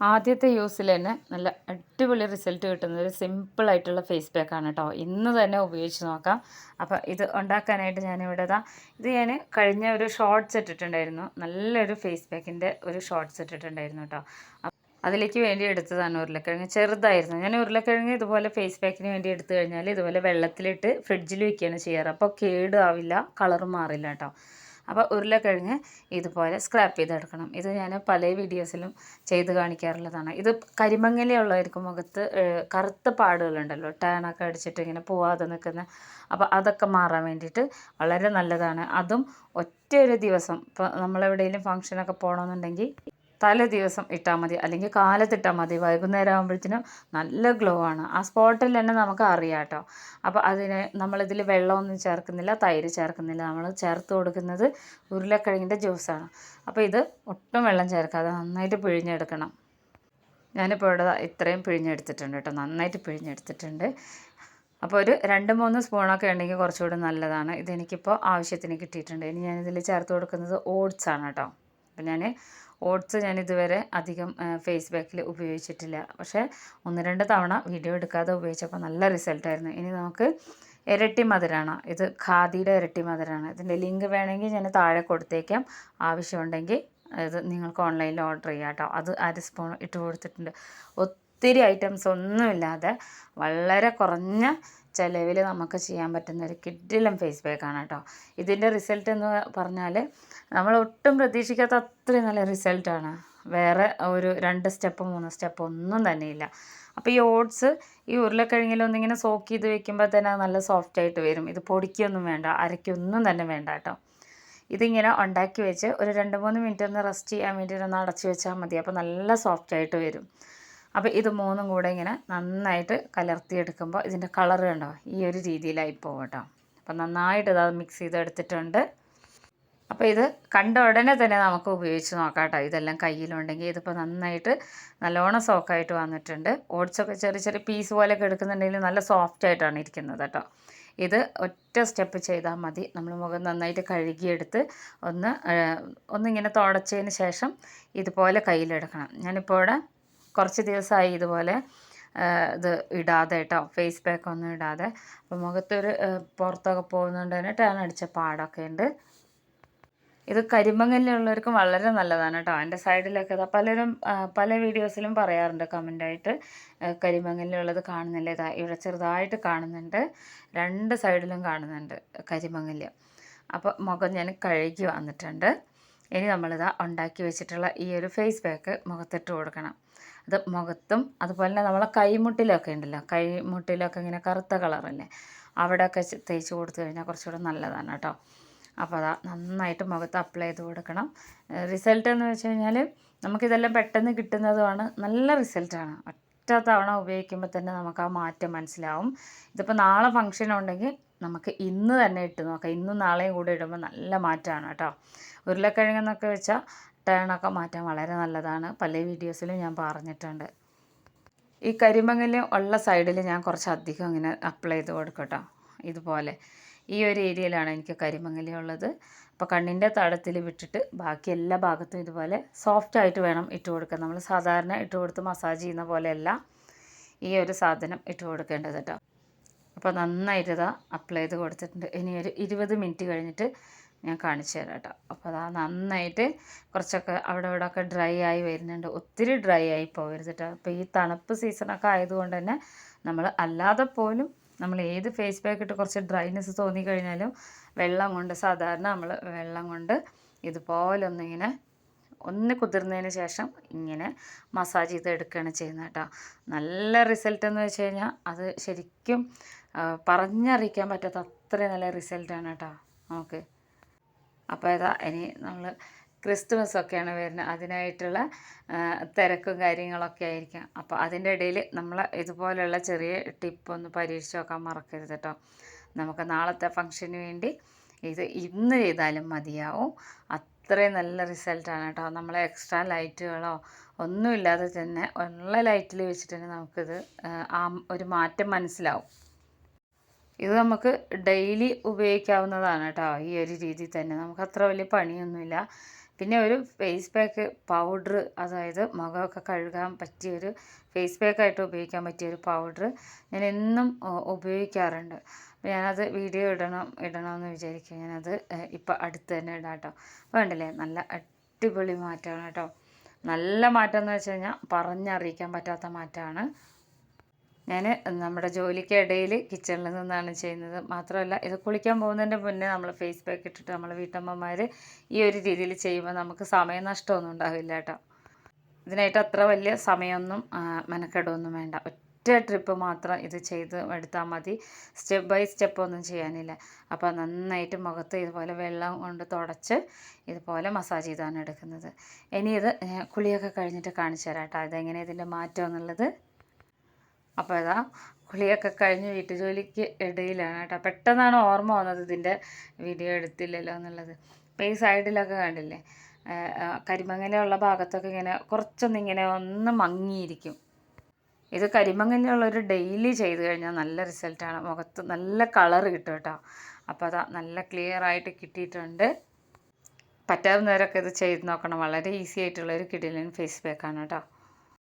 ആദ്യത്തെ യൂസിൽ തന്നെ നല്ല അടിപൊളി റിസൾട്ട് കിട്ടുന്ന ഒരു സിമ്പിളായിട്ടുള്ള ഫേസ് പാക്കാണ് കേട്ടോ. ഇന്ന് തന്നെ ഉപയോഗിച്ച് നോക്കാം. അപ്പോൾ ഇത് ഉണ്ടാക്കാനായിട്ട് ഞാനിവിടെ ഇത് ഞാൻ കഴിഞ്ഞ ഒരു ഷോർട്ട്സ് ഇട്ടിട്ടുണ്ടായിരുന്നു. നല്ലൊരു ഫേസ് പാക്കിൻ്റെ ഒരു ഷോർട്ട്സ് ഇട്ടിട്ടുണ്ടായിരുന്നു കേട്ടോ. അതിലേക്ക് വേണ്ടി എടുത്തതാണ് ഉരുളക്കിഴങ്ങ്. ചെറുതായിരുന്നു. ഞാൻ ഉരുളക്കിഴങ്ങ് ഇതുപോലെ ഫേസ് പാക്കിന് വേണ്ടി എടുത്തു കഴിഞ്ഞാൽ ഇതുപോലെ വെള്ളത്തിലിട്ട് ഫ്രിഡ്ജിൽ വയ്ക്കുകയാണ് ചെയ്യാറ്. അപ്പോൾ കേടാവില്ല, കളറും മാറില്ല കേട്ടോ. അപ്പോൾ ഉരുളക്കിഴങ്ങ് ഇതുപോലെ സ്ക്രാപ്പ് ചെയ്തെടുക്കണം. ഇത് ഞാൻ പല വീഡിയോസിലും ചെയ്ത് കാണിക്കാറുള്ളതാണ്. ഇത് കരിമങ്ങലയുള്ളവർക്ക് മുഖത്ത് കറുത്ത പാടുകളുണ്ടല്ലോ, ടാനൊക്കെ അടിച്ചിട്ട് ഇങ്ങനെ പോവാതെ നിൽക്കുന്ന, അപ്പോൾ അതൊക്കെ മാറാൻ വേണ്ടിയിട്ട് വളരെ നല്ലതാണ്. അതും ഒറ്റ ഒരു ദിവസം ഇപ്പോൾ നമ്മളെവിടെയെങ്കിലും ഫംഗ്ഷനൊക്കെ പോകണമെന്നുണ്ടെങ്കിൽ തലേ ദിവസം ഇട്ടാൽ മതി, അല്ലെങ്കിൽ കാലത്തിട്ടാൽ മതി. വൈകുന്നേരം ആകുമ്പോഴത്തേനും നല്ല ഗ്ലോ ആണ്. ആ സ്പോട്ടിൽ തന്നെ നമുക്ക് അറിയാം കേട്ടോ. അപ്പോൾ അതിന് നമ്മളിതിൽ വെള്ളമൊന്നും ചേർക്കുന്നില്ല, തൈര് ചേർക്കുന്നില്ല. നമ്മൾ ചേർത്ത് കൊടുക്കുന്നത് ഉരുളക്കിഴങ്ങിൻ്റെ ജ്യൂസാണ്. അപ്പോൾ ഇത് ഒട്ടും വെള്ളം ചേർക്കാതെ നന്നായിട്ട് പിഴിഞ്ഞെടുക്കണം. ഞാനിപ്പോൾ ഇവിടെ ഇത്രയും പിഴിഞ്ഞെടുത്തിട്ടുണ്ട് കേട്ടോ. നന്നായിട്ട് പിഴിഞ്ഞെടുത്തിട്ടുണ്ട്. അപ്പോൾ ഒരു 2-3 സ്പൂണൊക്കെ ഉണ്ടെങ്കിൽ കുറച്ചുകൂടി നല്ലതാണ്. ഇതെനിക്കിപ്പോൾ ആവശ്യത്തിന് കിട്ടിയിട്ടുണ്ട്. ഇനി ഞാനിതിൽ ചേർത്ത് കൊടുക്കുന്നത് ഓട്സാണ് കേട്ടോ. അപ്പോൾ ഓട്സ് ഞാൻ ഇതുവരെ അധികം ഫേസ് പാക്കിൽ ഉപയോഗിച്ചിട്ടില്ല. പക്ഷേ 1-2 തവണ വീഡിയോ എടുക്കാതെ ഉപയോഗിച്ചപ്പോൾ നല്ല റിസൾട്ടായിരുന്നു. ഇനി നമുക്ക് ഇരട്ടി മധുരമാണ്. ഇത് ഖാദിയുടെ ഇരട്ടി മധുരമാണ്. ഇതിൻ്റെ ലിങ്ക് വേണമെങ്കിൽ ഞാൻ താഴെ കൊടുത്തേക്കാം. ആവശ്യമുണ്ടെങ്കിൽ ഇത് നിങ്ങൾക്ക് ഓൺലൈനിൽ ഓർഡർ ചെയ്യാം കേട്ടോ. അത് 1 സ്പൂൺ ഇട്ട് കൊടുത്തിട്ടുണ്ട്. ഒത്തിരി ഐറ്റംസ് ഒന്നുമില്ലാതെ വളരെ കുറഞ്ഞ ചിലവിൽ നമുക്ക് ചെയ്യാൻ പറ്റുന്ന ഒരു കിഡിലൻ ഫേസ് പാക്കാണ് കേട്ടോ. ഇതിൻ്റെ റിസൾട്ട് എന്ന് പറഞ്ഞാൽ നമ്മൾ ഒട്ടും പ്രതീക്ഷിക്കാത്ത അത്രയും നല്ല റിസൾട്ടാണ്. വേറെ ഒരു 2 സ്റ്റെപ്പ് 3 സ്റ്റെപ്പ് ഒന്നും തന്നെയില്ല. അപ്പോൾ ഈ ഓട്സ് ഈ ഉരുളക്കിഴങ്ങിലൊന്നിങ്ങനെ സോക്ക് ചെയ്ത് വെക്കുമ്പോൾ തന്നെ നല്ല സോഫ്റ്റായിട്ട് വരും. ഇത് പൊടിക്കൊന്നും വേണ്ട, അരയ്ക്കൊന്നും തന്നെ വേണ്ട കേട്ടോ. ഇതിങ്ങനെ ഉണ്ടാക്കി വെച്ച് ഒരു 2-3 മിനിറ്റ് ഒന്ന് റെസ്റ്റ് ചെയ്യാൻ വേണ്ടിയിട്ട് ഒന്ന് അടച്ച് വെച്ചാൽ മതി. അപ്പോൾ നല്ല സോഫ്റ്റായിട്ട് വരും. അപ്പോൾ ഇത് 3ഉം കൂടെ ഇങ്ങനെ നന്നായിട്ട് കലർത്തിയെടുക്കുമ്പോൾ ഇതിൻ്റെ കളർ കണ്ടോ ഈ ഒരു രീതിയിലായി പോകും കേട്ടോ. അപ്പോൾ നന്നായിട്ട് ഇത് മിക്സ് ചെയ്തെടുത്തിട്ടുണ്ട്. അപ്പോൾ ഇത് കണ്ട ഉടനെ തന്നെ നമുക്ക് ഉപയോഗിച്ച് നോക്കാം കേട്ടോ. ഇതെല്ലാം കയ്യിലുണ്ടെങ്കിൽ ഇതിപ്പോൾ നന്നായിട്ട് നല്ലോണം സോക്കായിട്ട് വന്നിട്ടുണ്ട്. ഓട്സൊക്കെ ചെറിയ ചെറിയ പീസ് പോലെയൊക്കെ എടുക്കുന്നുണ്ടെങ്കിൽ നല്ല സോഫ്റ്റായിട്ടാണ് ഇരിക്കുന്നത് കേട്ടോ. ഇത് ഒറ്റ സ്റ്റെപ്പ് ചെയ്താൽ മതി. നമ്മൾ മുഖം നന്നായിട്ട് കഴുകിയെടുത്ത് ഒന്നിങ്ങനെ തുടച്ചതിന് ശേഷം ഇതുപോലെ കയ്യിലെടുക്കണം. ഞാനിപ്പോൾ ഇവിടെ കുറച്ച് ദിവസമായി ഇതുപോലെ ഇത് ഇടാതെ കേട്ടോ, ഫേസ് പാക്ക് ഒന്നും ഇടാതെ. അപ്പോൾ മുഖത്തൊരു പുറത്തൊക്കെ പോകുന്നതുകൊണ്ട് തന്നെ ടാൻ അടിച്ച പാടൊക്കെ ഉണ്ട്. ഇത് കരിമങ്ങലിലുള്ളവർക്കും വളരെ നല്ലതാണ് കേട്ടോ. എൻ്റെ സൈഡിലൊക്കെ പലരും പല വീഡിയോസിലും പറയാറുണ്ട് കമൻ്റായിട്ട്, കരിമങ്ങലിലുള്ളത് കാണുന്നില്ല. ഇതാ ഇവിടെ ചെറുതായിട്ട് കാണുന്നുണ്ട്, 2 സൈഡിലും കാണുന്നുണ്ട് കരിമങ്ങൽ. അപ്പോൾ മുഖം ഞാൻ കഴുകി വന്നിട്ടുണ്ട്. ഇനി നമ്മളിതാ ഉണ്ടാക്കി വെച്ചിട്ടുള്ള ഈ ഒരു ഫേസ് പാക്ക് മുഖത്തിട്ട് കൊടുക്കണം. അത് മുഖത്തും അതുപോലെ തന്നെ നമ്മളെ കൈമുട്ടിലൊക്കെ ഉണ്ടല്ലോ, കൈമുട്ടിലൊക്കെ ഇങ്ങനെ കറുത്ത കളറല്ലേ, അവിടെയൊക്കെ തേച്ച് കൊടുത്തു കഴിഞ്ഞാൽ കുറച്ചുകൂടെ നല്ലതാണ് കേട്ടോ. അപ്പോൾ അതാ നന്നായിട്ട് മുഖത്ത് അപ്ലൈ ചെയ്ത് കൊടുക്കണം. റിസൾട്ട് എന്ന് വെച്ച് കഴിഞ്ഞാൽ നമുക്കിതെല്ലാം പെട്ടെന്ന് കിട്ടുന്നതുമാണ്. നല്ല റിസൾട്ടാണ്. ഒറ്റ തവണ ഉപയോഗിക്കുമ്പോൾ തന്നെ നമുക്ക് ആ മാറ്റം മനസ്സിലാവും. ഇതിപ്പോൾ നാളെ ഫംഗ്ഷൻ ഉണ്ടെങ്കിൽ നമുക്ക് ഇന്ന് തന്നെ ഇട്ട് നോക്കാം. ഇന്നും നാളെയും കൂടെ ഇടുമ്പോൾ നല്ല മാറ്റമാണ് കേട്ടോ. ഉരുളക്കിഴങ്ങെന്നൊക്കെ വെച്ചാൽ ടേണൊക്കെ മാറ്റാൻ വളരെ നല്ലതാണ്. പല വീഡിയോസിലും ഞാൻ പറഞ്ഞിട്ടുണ്ട്. ഈ കരിമങ്ങൽ ഉള്ള സൈഡിൽ ഞാൻ കുറച്ചധികം ഇങ്ങനെ അപ്ലൈ ചെയ്ത് കൊടുക്കും കേട്ടോ. ഇതുപോലെ ഈ ഒരു ഏരിയയിലാണ് എനിക്ക് കരിമങ്ങലി ഉള്ളത്. അപ്പോൾ കണ്ണിൻ്റെ തടത്തിൽ വിട്ടിട്ട് ബാക്കി എല്ലാ ഭാഗത്തും ഇതുപോലെ സോഫ്റ്റായിട്ട് വേണം ഇട്ട് കൊടുക്കാൻ. നമ്മൾ സാധാരണ ഇട്ട് കൊടുത്ത് മസാജ് ചെയ്യുന്ന പോലെയല്ല ഈ ഒരു സാധനം ഇട്ട് കൊടുക്കേണ്ടത് കേട്ടോ. അപ്പോൾ നന്നായിട്ട് ഇതാ അപ്ലൈ ചെയ്ത് കൊടുത്തിട്ടുണ്ട്. ഇനി ഒരു 20 മിനിറ്റ് കഴിഞ്ഞിട്ട് ഞാൻ കാണിച്ചു തരാം കേട്ടോ. അപ്പോൾ അതാ നന്നായിട്ട് കുറച്ചൊക്കെ അവിടെ ഇവിടെയൊക്കെ ഡ്രൈ ആയി വരുന്നുണ്ട്. ഒത്തിരി ഡ്രൈ ആയി പോകരുത് കേട്ടോ. അപ്പോൾ ഈ തണുപ്പ് സീസണൊക്കെ ആയതുകൊണ്ട് തന്നെ നമ്മൾ അല്ലാതെ പോലും നമ്മൾ ഏത് ഫേസ് പാക്ക് ഇട്ട് കുറച്ച് ഡ്രൈനെസ് തോന്നിക്കഴിഞ്ഞാലും സാധാരണ നമ്മൾ വെള്ളം കൊണ്ട് ഇതുപോലെ ഒന്ന് കുതിർന്നതിന് ശേഷം ഇങ്ങനെ മസാജ് ചെയ്ത് എടുക്കുകയാണ് ചെയ്യുന്നത് കേട്ടോ. നല്ല റിസൾട്ട് എന്ന് വെച്ച് കഴിഞ്ഞാൽ അത് ശരിക്കും പറഞ്ഞറിയിക്കാൻ പറ്റാത്ത അത്രയും നല്ല റിസൾട്ടാണ് കേട്ടോ നമുക്ക്. അപ്പോൾ ഇതാ ഇനി നമ്മൾ ക്രിസ്തുമസൊക്കെയാണ് വരുന്നത്, അതിനായിട്ടുള്ള തിരക്കും കാര്യങ്ങളൊക്കെ ആയിരിക്കാം. അപ്പോൾ അതിൻ്റെ ഇടയിൽ നമ്മൾ ഇതുപോലെയുള്ള ചെറിയ ടിപ്പൊന്ന് പരീക്ഷിച്ച് നോക്കാൻ മറക്കരുത് കേട്ടോ. നമുക്ക് നാളത്തെ ഫംഗ്ഷന് വേണ്ടി ഇത് ഇന്ന് ചെയ്താലും മതിയാവും. അത്രയും നല്ല റിസൾട്ടാണ് കേട്ടോ. നമ്മൾ എക്സ്ട്രാ ലൈറ്റുകളോ ഒന്നുമില്ലാതെ തന്നെ ഉള്ള ലൈറ്റിൽ വെച്ചിട്ട് തന്നെ നമുക്കിത് ഒരു മാറ്റം മനസ്സിലാവും. ഇത് നമുക്ക് ഡെയിലി ഉപയോഗിക്കാവുന്നതാണ് കേട്ടോ. ഈ ഒരു രീതിയിൽ തന്നെ നമുക്ക് അത്ര വലിയ പണിയൊന്നുമില്ല. പിന്നെ ഒരു ഫേസ് പാക്ക് പൗഡർ, അതായത് മുഖമൊക്കെ കഴുകാൻ പറ്റിയൊരു ഫേസ് പാക്കായിട്ട് ഉപയോഗിക്കാൻ പറ്റിയൊരു പൗഡർ ഞാൻ എന്നും ഉപയോഗിക്കാറുണ്ട്. ഞാനത് വീഡിയോ ഇടണമെന്ന് വിചാരിക്കും. ഞാനത് ഇപ്പം അടുത്ത് തന്നെ ഇടാം കേട്ടോ. അപ്പോൾ കണ്ടില്ലേ, നല്ല അടിപൊളി മാറ്റമാണ് കേട്ടോ. നല്ല മാറ്റം എന്ന് വെച്ച് കഴിഞ്ഞാൽ പറഞ്ഞറിയിക്കാൻ പറ്റാത്ത മാറ്റമാണ്. ഞാൻ നമ്മുടെ ജോലിക്കിടയിൽ കിച്ചണിൽ നിന്നാണ് ചെയ്യുന്നത്. മാത്രമല്ല, ഇത് കുളിക്കാൻ പോകുന്നതിൻ്റെ മുന്നേ നമ്മൾ ഫേസ് പാക്ക് ഇട്ടിട്ട് നമ്മൾ വീട്ടമ്മമാർ ഈ ഒരു രീതിയിൽ ചെയ്യുമ്പോൾ നമുക്ക് സമയനഷ്ടമൊന്നും ഉണ്ടാവില്ല കേട്ടോ. ഇതിനായിട്ട് അത്ര വലിയ സമയമൊന്നും മെനക്കെടുമൊന്നും വേണ്ട. ഒറ്റ ട്രിപ്പ് മാത്രം ഇത് ചെയ്ത് എടുത്താൽ മതി. സ്റ്റെപ്പ് ബൈ സ്റ്റെപ്പ് ഒന്നും ചെയ്യാനില്ല. അപ്പോൾ നന്നായിട്ട് മുഖത്ത് ഇതുപോലെ വെള്ളം കൊണ്ട് തുടച്ച് ഇതുപോലെ മസാജ് ചെയ്താണ് എടുക്കുന്നത്. ഇനി ഇത് കുളിയൊക്കെ കഴിഞ്ഞിട്ട് കാണിച്ചു തരാം കേട്ടോ, ഇതെങ്ങനെ ഇതിൻ്റെ മാറ്റം എന്നുള്ളത്. അപ്പോൾ ഇതാ കുളിയൊക്കെ കഴിഞ്ഞ് വീട്ടുജോലിക്ക് ഇടയിലാണ് കേട്ടോ. പെട്ടെന്നാണ് ഓർമ്മ വന്നത് ഇതിൻ്റെ വീഡിയോ എടുത്തില്ലല്ലോ എന്നുള്ളത്. അപ്പോൾ ഈ സൈഡിലൊക്കെ കണ്ടില്ലേ, കരിമങ്ങനെയുള്ള ഭാഗത്തൊക്കെ ഇങ്ങനെ കുറച്ചൊന്നിങ്ങനെ ഒന്ന് മങ്ങിയിരിക്കും. ഇത് കരിമങ്ങനെയുള്ളൊരു ഡെയിലി ചെയ്ത് കഴിഞ്ഞാൽ നല്ല റിസൾട്ടാണ്. മുഖത്ത് നല്ല കളർ കിട്ടും കേട്ടോ. അപ്പോൾ അതാ നല്ല ക്ലിയർ ആയിട്ട് കിട്ടിയിട്ടുണ്ട്. പറ്റാവുന്നവരൊക്കെ ഇത് ചെയ്ത് നോക്കണം. വളരെ ഈസി ആയിട്ടുള്ളൊരു കിടിലൻ ഫേസ് പാക്കാണ് കേട്ടോ.